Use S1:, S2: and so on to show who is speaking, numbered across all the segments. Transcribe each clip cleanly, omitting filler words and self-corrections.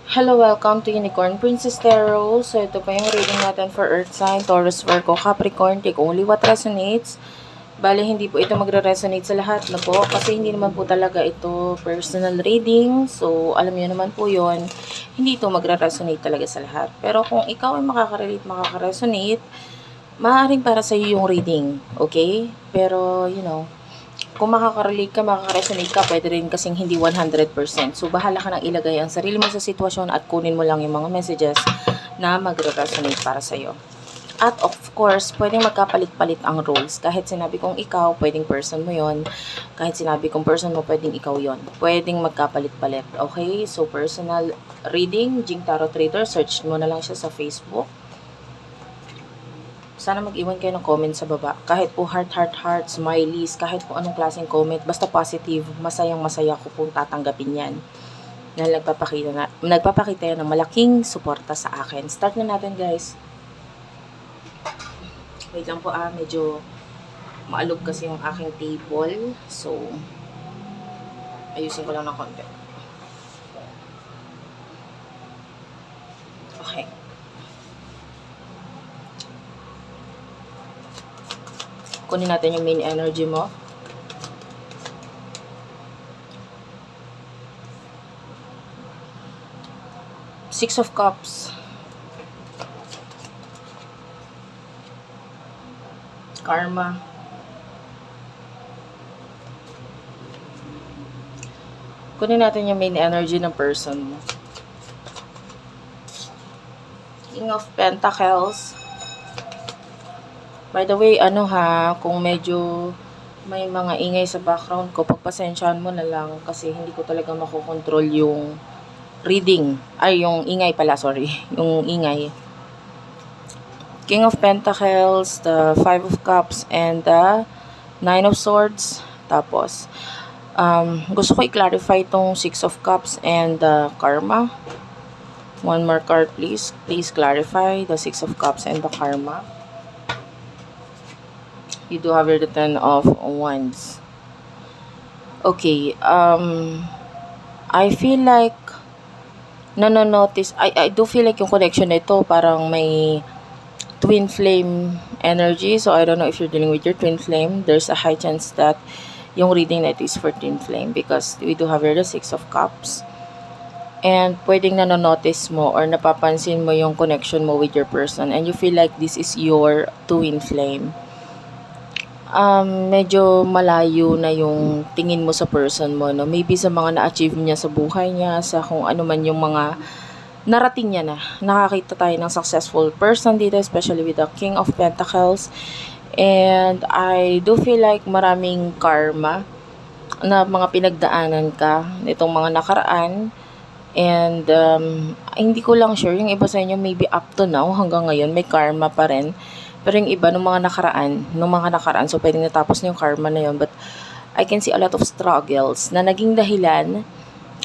S1: Hello, welcome to Unicorn Princess Tarot. So, ito pa yung reading natin for Earth Sign, Taurus, Virgo, Capricorn. Take only what resonates. Bale, hindi po ito magre-resonate sa lahat na po. Kasi hindi naman po talaga ito personal reading. So, alam niyo naman po yon, hindi ito magre-resonate talaga sa lahat. Pero kung ikaw ay makaka-resonate, maaaring para sa iyo yung reading. Okay? Pero, kung makaka-relate ka, makaka-resonate ka, pwede rin kasing hindi 100%. So, bahala ka nang ilagay ang sarili mo sa sitwasyon at kunin mo lang yung mga messages na magre-resonate para sa'yo. At of course, pwedeng magkapalit-palit ang roles. Kahit sinabi kong ikaw, pwedeng person mo yon. Kahit sinabi kong person mo, pwedeng ikaw yon. Pwedeng magkapalit-palit. Okay? So, personal reading, Jing Tarot Trader, search mo na lang siya sa Facebook. Sana mag-iwan kayo ng comment sa baba. Kahit po heart, smileys, kahit po anong klaseng comment, basta positive, masayang-masaya ko pong tatanggapin yan. Dahil nagpapakita yan ng malaking suporta sa akin. Start na natin, guys. Wait lang po medyo maalog kasi yung aking table. So, ayusin ko lang ng konti. Okay. Kunin natin yung main energy mo. Six of Cups. Karma. Kunin natin yung main energy ng person mo. King of Pentacles. By the way, kung medyo may mga ingay sa background ko, pagpasensyahan mo na lang kasi hindi ko talaga makokontrol yung reading. Ay, yung ingay pala, sorry. Yung ingay. King of Pentacles, the Five of Cups, and the Nine of Swords. Tapos, gusto ko i-clarify itong Six of Cups and the Karma. One more card, please. Please clarify the Six of Cups and the Karma. You do have the Ten of Wands. Okay, I feel like nanonotice, I do feel like yung connection nito parang may twin flame energy. So, I don't know if you're dealing with your twin flame. There's a high chance that yung reading na ito is for twin flame because we do have here the Six of Cups. And pwedeng nanonotice mo or napapansin mo yung connection mo with your person and you feel like this is your twin flame. Medyo malayo na yung tingin mo sa person mo, no? Maybe sa mga na-achieve niya sa buhay niya, sa kung ano man yung mga narating niya na. Nakakita tayo ng successful person dito, especially with the King of Pentacles. And I do feel like maraming karma na mga pinagdaanan ka nitong mga nakaraan. And hindi ko lang sure, yung iba sa inyo maybe up to now, hanggang ngayon, may karma pa rin. Pero yung iba, nung mga nakaraan, so pwedeng natapos na yung karma na yun. But I can see a lot of struggles na naging dahilan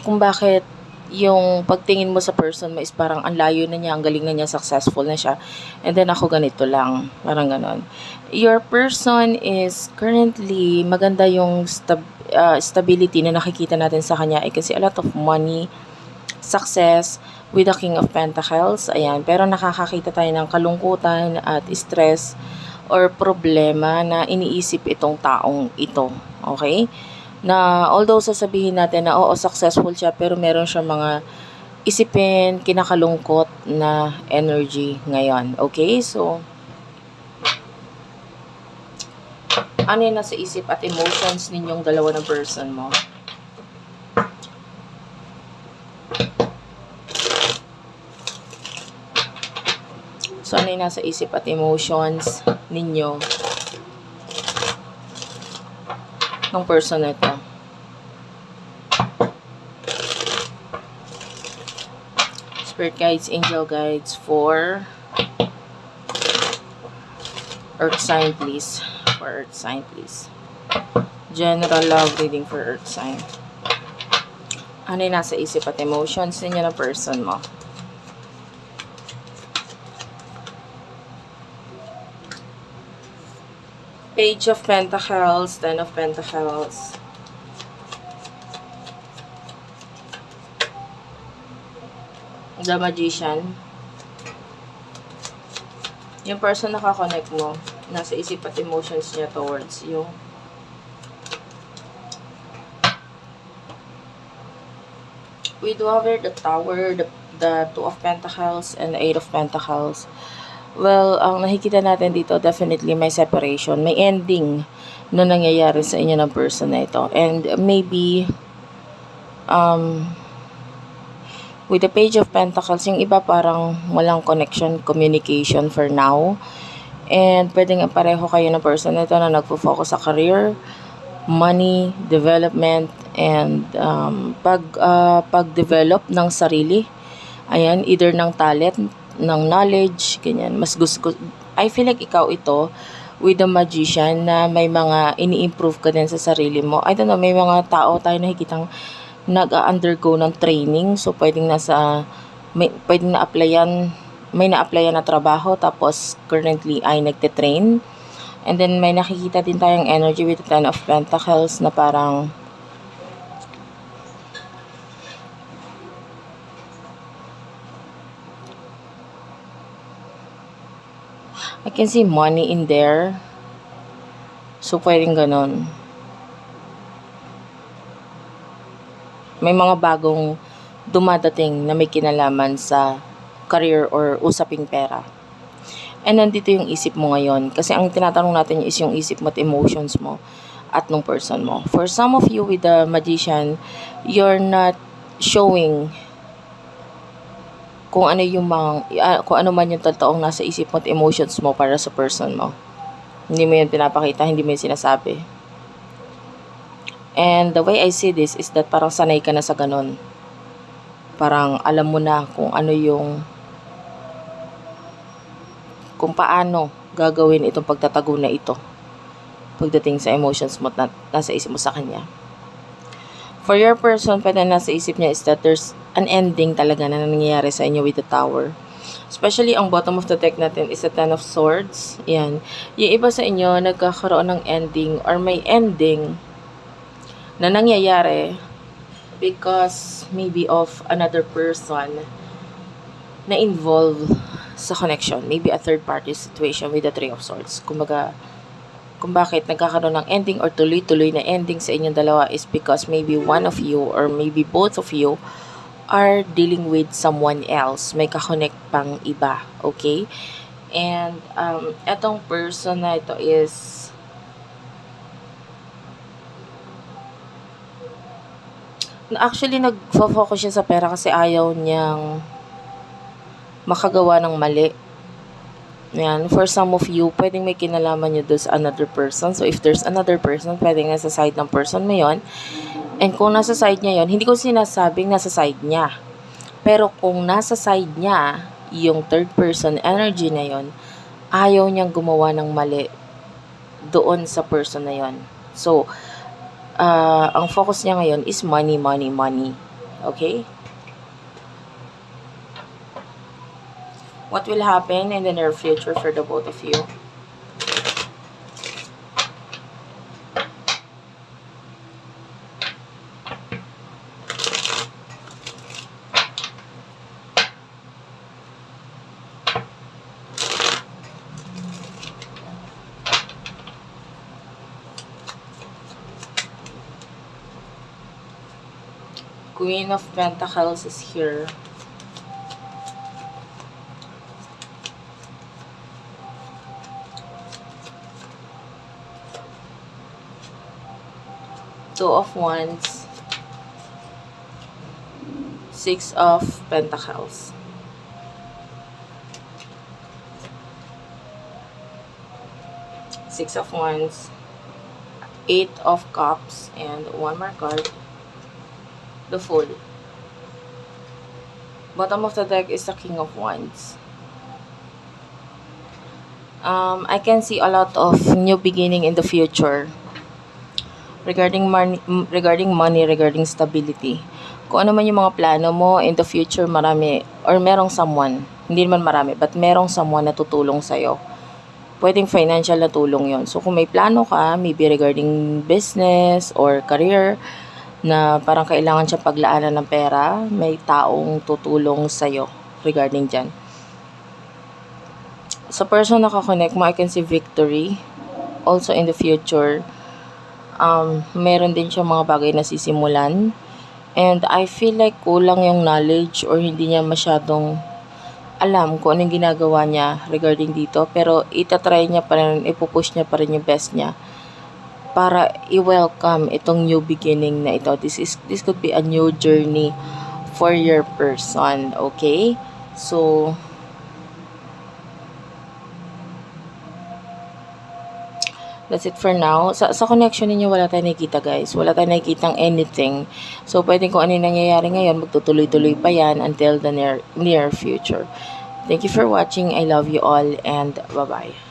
S1: kung bakit yung pagtingin mo sa person mo is parang ang layo na niya, ang galing na niya, successful na siya. And then ako ganito lang, parang ganon. Your person is currently, maganda yung stability na nakikita natin sa kanya. I can see a lot of money, success, with the King of Pentacles. Ayan. Pero nakakakita tayo ng kalungkutan at stress or problema na iniisip itong taong ito. Okay? Na although sasabihin natin na oo, successful siya, pero meron siya mga isipin, kinakalungkot na energy ngayon. Okay? So, ano yung nasa isip at emotions ninyong dalawa ng person mo? So, ano yung nasa isip at emotions ninyo ng person na ito? Spirit guides, angel guides for Earth sign, please. For Earth sign, please. General love reading for Earth sign. Ano yung nasa isip at emotions ninyo ng person mo? Page of Pentacles, Ten of Pentacles, The Magician. Yung person na kakonect mo, nasa isip at emotions niya towards you. We do have here the Tower, the Two of Pentacles, and the Eight of Pentacles. Well, ang nakikita natin dito, definitely may separation, may ending na nangyayari sa inyo ng person na ito. And maybe, with the Page of Pentacles, yung iba parang walang connection, communication for now. And pwedeng pareho kayo ng person na ito na nagpo-focus sa career, money, development, and pag-develop ng sarili. Ayan, either ng talent, ng knowledge, ganyan. Mas gusto, I feel like ikaw ito, with the Magician, na may mga ini-improve ka din sa sarili mo. I don't know, may mga tao tayo nakikitang nag-undergo ng training. So, pwedeng pwedeng na-applyan, may na-applyan na trabaho, tapos currently ay nagte-train. And then, may nakikita din tayong energy with the Ten of Pentacles na parang I can see money in there. So, pwedeng ganun. May mga bagong dumadating na may kinalaman sa career or usaping pera. And nandito yung isip mo ngayon. Kasi ang tinatanong natin is yung isip mo at emotions mo at nung person mo. For some of you with the Magician, you're not showing kung ano yung kung ano man yung totoong nasa isip mo at emotions mo para sa person mo. Hindi mo yun pinapakita, hindi mo yun sinasabi. And the way I see this is that parang sanay ka na sa ganun. Parang alam mo na kung ano kung paano gagawin itong pagtatago na ito pagdating sa emotions mo at nasa isip mo sa kanya. For your person, pwede nasa isip niya is that there's an ending talaga na nangyayari sa inyo with the Tower. Especially, ang bottom of the deck natin is a Ten of Swords. Yan. Yung iba sa inyo, nagkakaroon ng ending or may ending na nangyayari because maybe of another person na involved sa connection. Maybe a third party situation with the Three of Swords. Kumbaga, kung bakit nagkakaroon ng ending or tuloy-tuloy na ending sa inyong dalawa is because maybe one of you or maybe both of you are dealing with someone else. May kakonect pang iba. Okay? And, etong person na ito is actually, nag-focus siya sa pera kasi ayaw niyang makagawa ng mali. Yan. For some of you, pwedeng may kinalaman nyo doon sa another person. So, if there's another person, pwedeng nasa side ng person mo yon. And kung nasa side niya yon, hindi ko sinasabing nasa side niya. Pero kung nasa side niya, yung third person energy na yon, ayaw niyang gumawa ng mali doon sa person na yon. So, ang focus niya ngayon is money, money, money. Okay? What will happen in the near future for the both of you? Queen of Pentacles is here. Two of Wands. Six of Pentacles. Six of Wands. Eight of Cups. And one more card. The Fool. Bottom of the deck is the King of Wands. I can see a lot of new beginning in the future. Regarding money, regarding stability. Kung ano man yung mga plano mo in the future, marami, or merong someone, hindi naman marami, but merong someone na tutulong sa'yo. Pwedeng financial na tulong yon. So, kung may plano ka, maybe regarding business or career, na parang kailangan siya paglaanan ng pera, may taong tutulong sa'yo regarding dyan. Sa person na kakonect mo, I can see victory. Also in the future, meron din siya mga bagay na sisimulan. And I feel like kulang yung knowledge or hindi niya masyadong alam kung anong ginagawa niya regarding dito. Pero itatry niya pa rin, ipupush niya pa rin yung best niya para i-welcome itong new beginning na ito. This could be a new journey for your person, okay? So, that's it for now. Sa connection ninyo, wala tayong nakikita, guys. Wala tayong nakikitang anything. So, pwedeng kung ano yung nangyayari ngayon, magtutuloy-tuloy pa yan until the near future. Thank you for watching. I love you all and bye-bye.